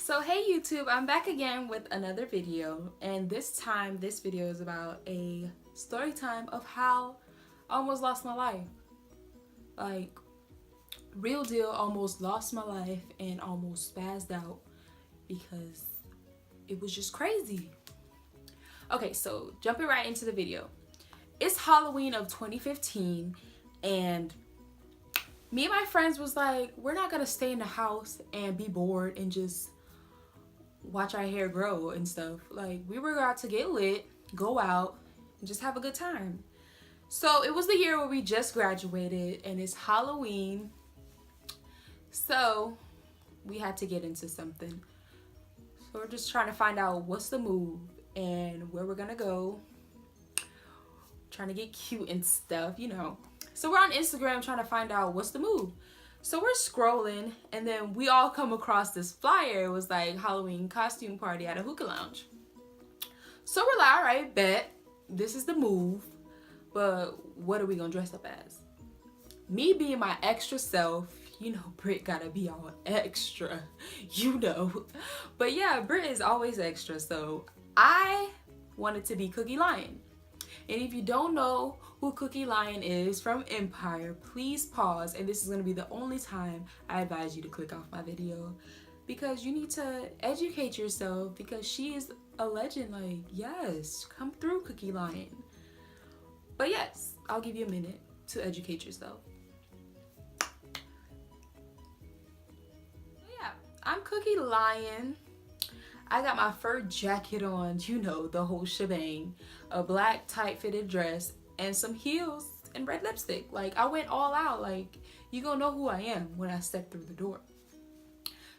So hey YouTube, I'm back again with another video, and this time this video is about a story time of how I almost lost my life. Like, real deal, almost lost my life and almost spazzed out because it was just crazy. Okay, so jumping right into the video. It's Halloween of 2015 and me and my friends was like, we're not gonna stay in the house and be bored and just watch our hair grow and stuff. Like, we were about to get lit, go out, and just have a good time. So it was the year where we just graduated and it's Halloween. So we had to get into something. So we're just trying to find out what's the move and where we're gonna go. Trying to get cute and stuff, you know. So we're on Instagram trying to find out what's the move. So we're scrolling and then we all come across this flyer. It was like Halloween costume party at a hookah lounge. So we're like, all right, bet. This is the move. But what are we gonna dress up as? Me being my extra self, you know, Brit gotta be all extra, you know. But yeah, Brit is always extra, so I wanted to be Cookie Lion. And if you don't know who Cookie Lion is from Empire, please pause, and this is going to be the only time I advise you to click off my video, because you need to educate yourself, because she is a legend. Like, yes, come through, Cookie Lion. But yes, I'll give you a minute to educate yourself. Yeah, I'm Cookie Lion. I got my fur jacket on, you know, the whole shebang, a black tight fitted dress, and some heels and red lipstick. Like, I went all out. Like, you gonna know who I am when I step through the door.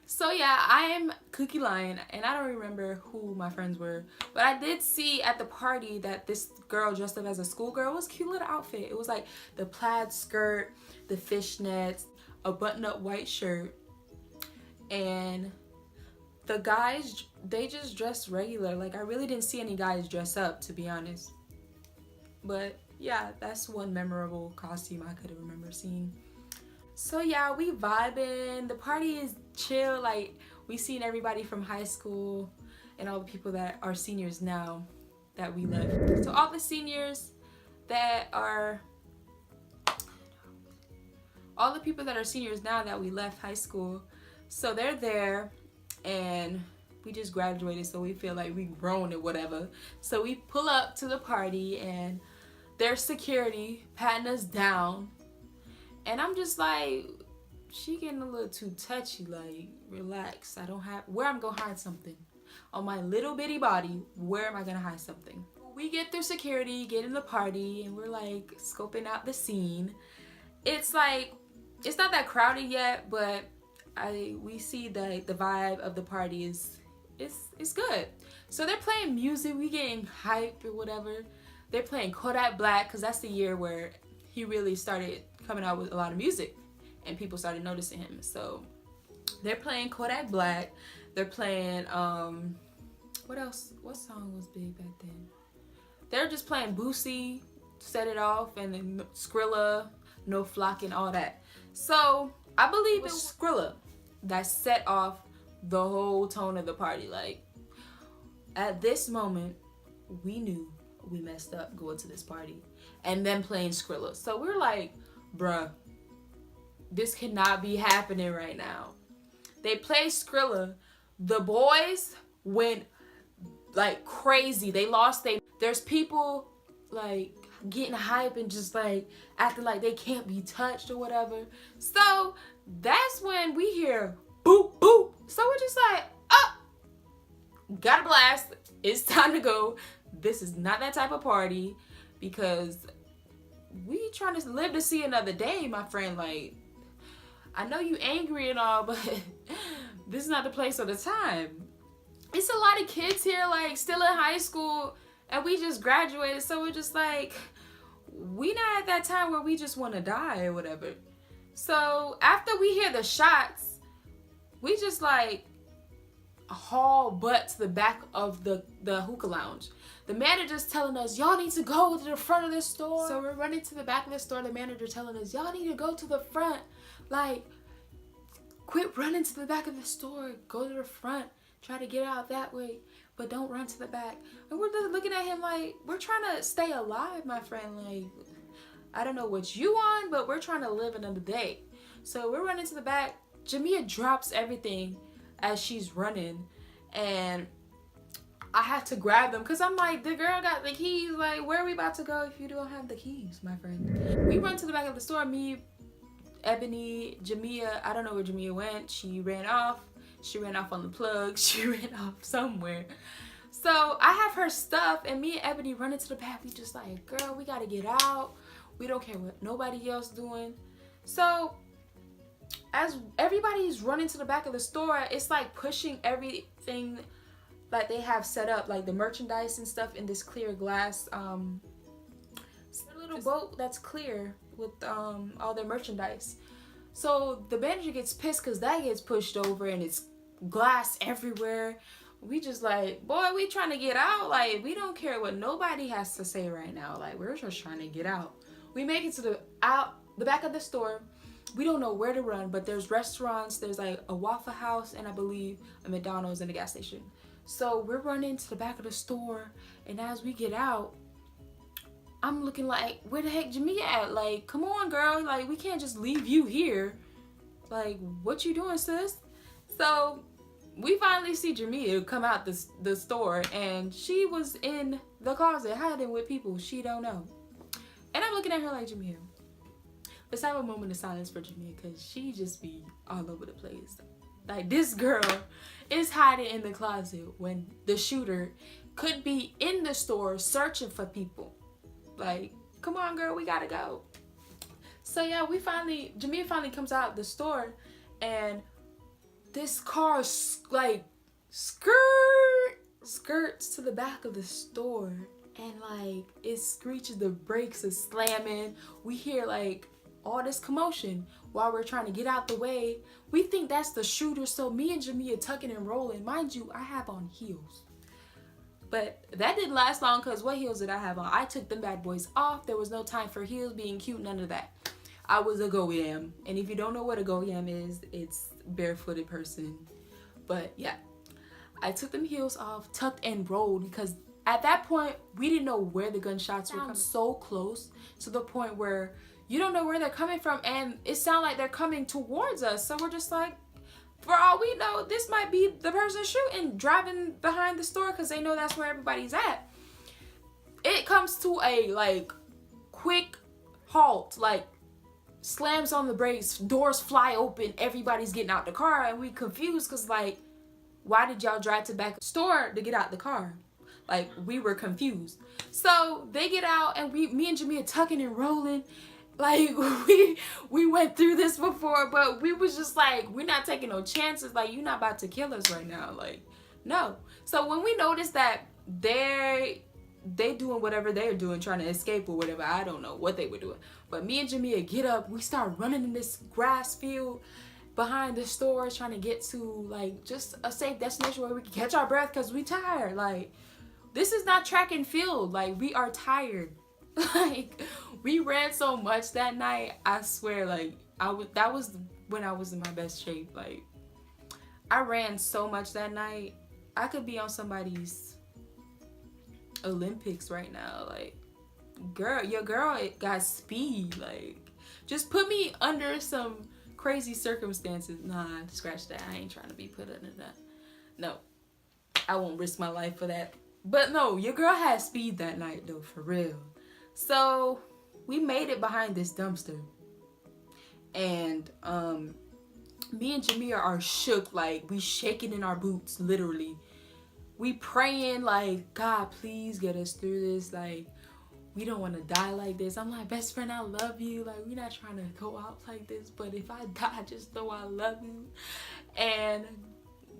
So yeah, I am Cookie Lion, and I don't remember who my friends were, but I did see at the party that this girl dressed up as a schoolgirl. It was a cute little outfit. It was like the plaid skirt, the fishnets, a button-up white shirt, and the guys, they just dressed regular. Like, I really didn't see any guys dress up, to be honest. But yeah, that's one memorable costume I could remember seeing. So yeah, we vibing. The party is chill. Like, we seen everybody from high school and all the people that are seniors now that we left. So all the seniors that are, all the people that are seniors now that we left high school, so they're there. And we just graduated, so we feel like we grown or whatever. So we pull up to the party and there's security patting us down. And I'm just like, she getting a little too touchy. Like, relax. I don't have, where I'm gonna hide something? On my little bitty body, where am I gonna hide something? We get through security, get in the party, and we're like scoping out the scene. It's like, it's not that crowded yet, but we see that the vibe of the party is it's good. So they're playing music, we getting hype or whatever. They're playing Kodak Black, because that's the year where he really started coming out with a lot of music and people started noticing him. So they're playing Kodak Black. They're playing what else? What song was big back then? They're just playing Boosie, Set It Off, and then Skrilla, No Flock, and all that. So I believe it was Skrilla that set off the whole tone of the party. Like, at this moment, we knew we messed up going to this party and then playing Skrilla. So we're like, bruh, this cannot be happening right now. They play Skrilla. The boys went like crazy. They lost there's people like getting hype and just like acting like they can't be touched or whatever. So that's when we hear boop boop. So we're just like, oh, got a blast. It's time to go. This is not that type of party, because we trying to live to see another day, my friend. Like, I know you angry and all, but this is not the place or the time. It's a lot of kids here, like, still in high school, and we just graduated. So we're just like, we not at that time where we just want to die or whatever. So after we hear the shots, we just like haul butt to the back of the hookah lounge. The manager's telling us, y'all need to go to the front of this store. So we're running to the back of the store. The manager telling us, y'all need to go to the front. Like, quit running to the back of the store. Go to the front. Try to get out that way. But don't run to the back. And we're looking at him like, we're trying to stay alive, my friend. Like, I don't know what you on, but we're trying to live another day. So we're running to the back. Jamia drops everything as she's running. And I had to grab them because I'm like, the girl got the keys. Like, where are we about to go if you don't have the keys, my friend? We run to the back of the store. Me, Ebony, Jamia. I don't know where Jamia went. She ran off. She ran off on the plug. She ran off somewhere. So I have her stuff, and me and Ebony run into the back. We just like, girl, we got to get out. We don't care what nobody else doing. So as everybody's running to the back of the store, it's like pushing everything that they have set up, like the merchandise and stuff, in this clear glass little boat that's clear with all their merchandise. So the manager gets pissed because that gets pushed over and it's glass everywhere. We just like, boy, we trying to get out. Like, we don't care what nobody has to say right now. Like, we're just trying to get out. We make it to the back of the store. We don't know where to run, but there's restaurants. There's like a Waffle House and I believe a McDonald's and a gas station. So we're running to the back of the store, and as we get out, I'm looking like, where the heck Jamia at? Like, come on, girl. Like, we can't just leave you here. Like, what you doing, sis? So we finally see Jamia come out the store, and she was in the closet hiding with people she don't know. And I'm looking at her like, Jamia, let's have a moment of silence for Jamia, because she just be all over the place. Like, this girl is hiding in the closet when the shooter could be in the store searching for people. Like, come on, girl, we gotta go. So yeah, Jamia finally comes out of the store, and this car like skirts to the back of the store, and like it screeches, the brakes is slamming. We hear like all this commotion while we're trying to get out the way. We think that's the shooter, so me and Jamia tucking and rolling. Mind you, I have on heels. But that didn't last long, because what heels did I have on? I took them bad boys off. There was no time for heels being cute, none of that. I was a go-yam. And if you don't know what a go-yam is, it's barefooted person. But yeah, I took them heels off, tucked and rolled, because at that point, we didn't know where the gunshots were coming. So close to the point where you don't know where they're coming from, and it sounds like they're coming towards us. So we're just like, for all we know, this might be the person shooting, driving behind the store, because they know that's where everybody's at. It comes to a like quick halt, like slams on the brakes, doors fly open, everybody's getting out the car, and we confused because like, why did y'all drive to the back of the store to get out the car? Like, we were confused. So they get out, and me and Jamia tucking and rolling. Like, we went through this before, but we was just like, we're not taking no chances. Like, you're not about to kill us right now. Like, no. So when we noticed that they doing whatever they're doing, trying to escape or whatever, I don't know what they were doing. But me and Jamia get up. We start running in this grass field behind the store, trying to get to, like, just a safe destination where we can catch our breath, because we tired. Like, this is not track and field. Like, we are tired. Like, we ran so much that night. I swear, like, that was when I was in my best shape. Like, I ran so much that night. I could be on somebody's Olympics right now. Like, girl, your girl got speed. Like, just put me under some crazy circumstances. Nah, scratch that. I ain't trying to be put under that. No, I won't risk my life for that. But no, your girl had speed that night though, for real. So we made it behind this dumpster, and me and Jamia are shook. Like, we shaking in our boots, literally. We praying like, God, please get us through this. Like, we don't want to die like this. I'm like, best friend, I love you. Like, we're not trying to go out like this, but if I die, just know I love you. And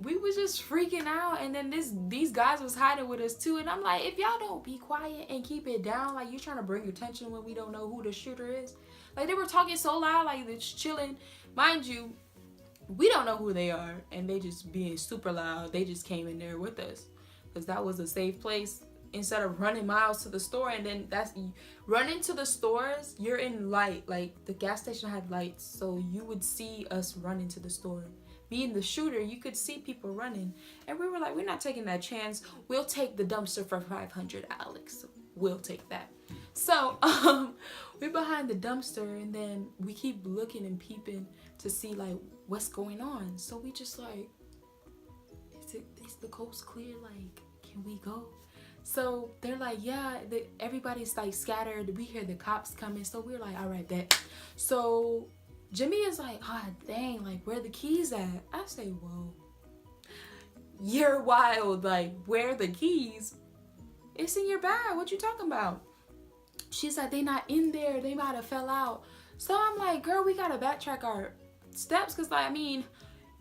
we was just freaking out, and then these guys was hiding with us too, and I'm like, if y'all don't be quiet and keep it down, like, you're trying to bring attention when we don't know who the shooter is. Like, they were talking so loud, like, they're chilling. Mind you, we don't know who they are, and they just being super loud. They just came in there with us because that was a safe place instead of running miles to the store. And then that's running to the stores, you're in light, like the gas station had lights, so you would see us running to the store. Being the shooter, you could see people running, and we were like, we're not taking that chance. We'll take the dumpster for $500, Alex. We'll take that. So we're behind the dumpster, and then we keep looking and peeping to see like what's going on. So we just like, is the coast clear? Like, can we go? So they're like, yeah, everybody's like scattered. We hear the cops coming. So we're like, all right, bet. So Jimmy is like, ah, dang, like, where the keys at? I say, whoa, you're wild. Like, where the keys? It's in your bag. What you talking about? She's like, they not in there. They might have fell out. So I'm like, girl, we got to backtrack our steps. Because, like, I mean,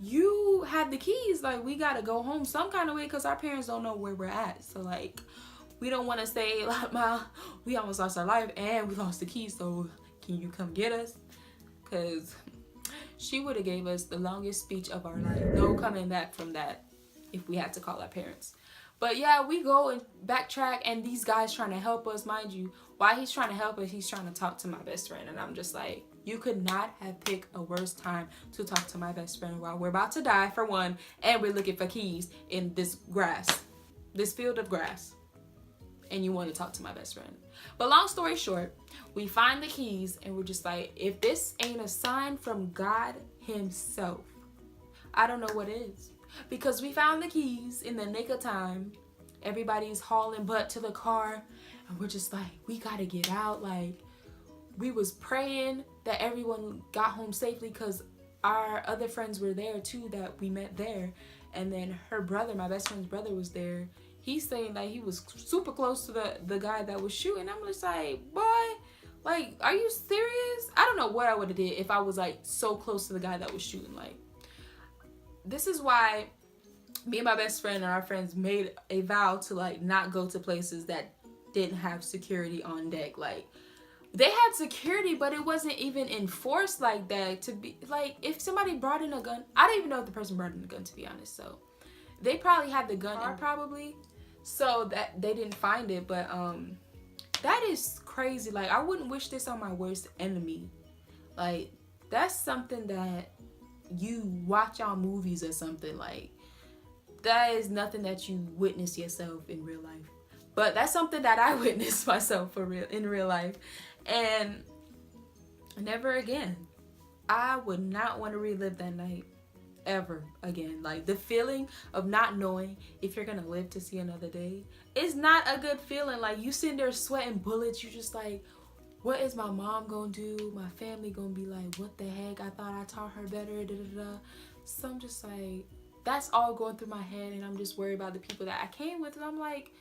you had the keys. Like, we got to go home some kind of way because our parents don't know where we're at. So, like, we don't want to say, like, we almost lost our life and we lost the keys. So, can you come get us? Because she would have gave us the longest speech of our life. No coming back from that if we had to call our parents. But yeah, we go and backtrack, and these guys trying to help us. Mind you, while he's trying to help us, he's trying to talk to my best friend. And I'm just like, you could not have picked a worse time to talk to my best friend while we're about to die, for one, and we're looking for keys in this grass, this field of grass. And you want to talk to my best friend. But long story short, we find the keys, and we're just like, if this ain't a sign from God himself, I don't know what is. Because we found the keys in the nick of time. Everybody's hauling butt to the car, and we're just like, we gotta get out. Like, we was praying that everyone got home safely, because our other friends were there too that we met there. And then her brother, my best friend's brother, was there. He's saying that he was super close to the guy that was shooting. I'm just like, boy, like, are you serious? I don't know what I would have did if I was like so close to the guy that was shooting. Like, this is why me and my best friend and our friends made a vow to like not go to places that didn't have security on deck. Like, they had security, but it wasn't even enforced like that. To be like, if somebody brought in a gun, I don't even know if the person brought in a gun, to be honest. So they probably had the gun probably, so that they didn't find it. But that is crazy. Like, I wouldn't wish this on my worst enemy. Like, that's something that you watch on movies or something. Like, that is nothing that you witness yourself in real life. But that's something that I witnessed myself in real life. And never again. I would not want to relive that night ever again. Like, the feeling of not knowing if you're gonna live to see another day is not a good feeling. Like, you sitting there sweating bullets. You just like, what is my mom gonna do? My family gonna be like, what the heck? I thought I taught her better. Da, da, da. So I'm just like, that's all going through my head, and I'm just worried about the people that I came with. And I'm like,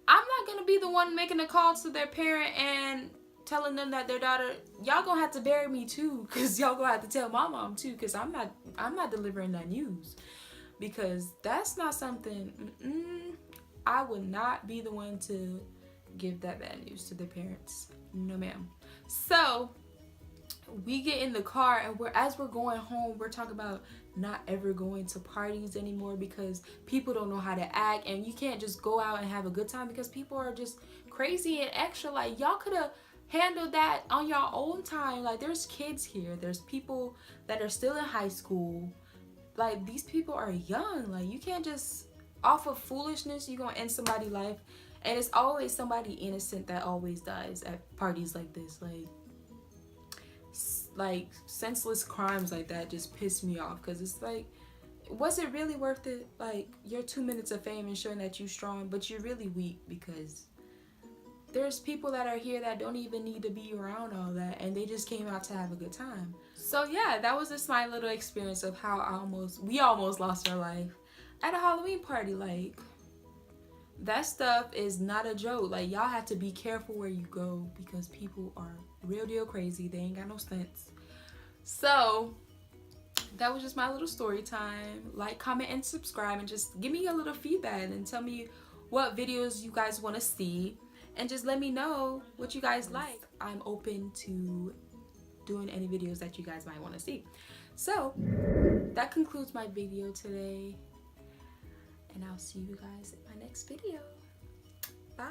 I'm not gonna be the one making a call to their parent and telling them that their daughter, y'all gonna have to bury me too, because y'all gonna have to tell my mom too, because I'm not delivering that news, because that's not something I would not be the one to give that bad news to their parents. No ma'am. So we get in the car, and as we're going home, we're talking about not ever going to parties anymore, because people don't know how to act, and you can't just go out and have a good time because people are just crazy and extra. Like, y'all could have handled that on your own time. Like, there's kids here, there's people that are still in high school. Like, these people are young. Like, you can't just, off of foolishness, you're gonna end somebody's life. And it's always somebody innocent that always dies at parties like this. Like senseless crimes like that just piss me off, because it's like, was it really worth it? Like, your 2 minutes of fame and showing that you're strong, but you're really weak, because there's people that are here that don't even need to be around all that, and they just came out to have a good time. So yeah, that was just my little experience of how we almost lost our life at a Halloween party. Like, that stuff is not a joke. Like, y'all have to be careful where you go, because people are real deal crazy. They ain't got no sense. So that was just my little story time. Like, comment, and subscribe, and just give me a little feedback and tell me what videos you guys want to see, and just let me know what you guys like. I'm open to doing any videos that you guys might want to see. So that concludes my video today, and I'll see you guys in my next video.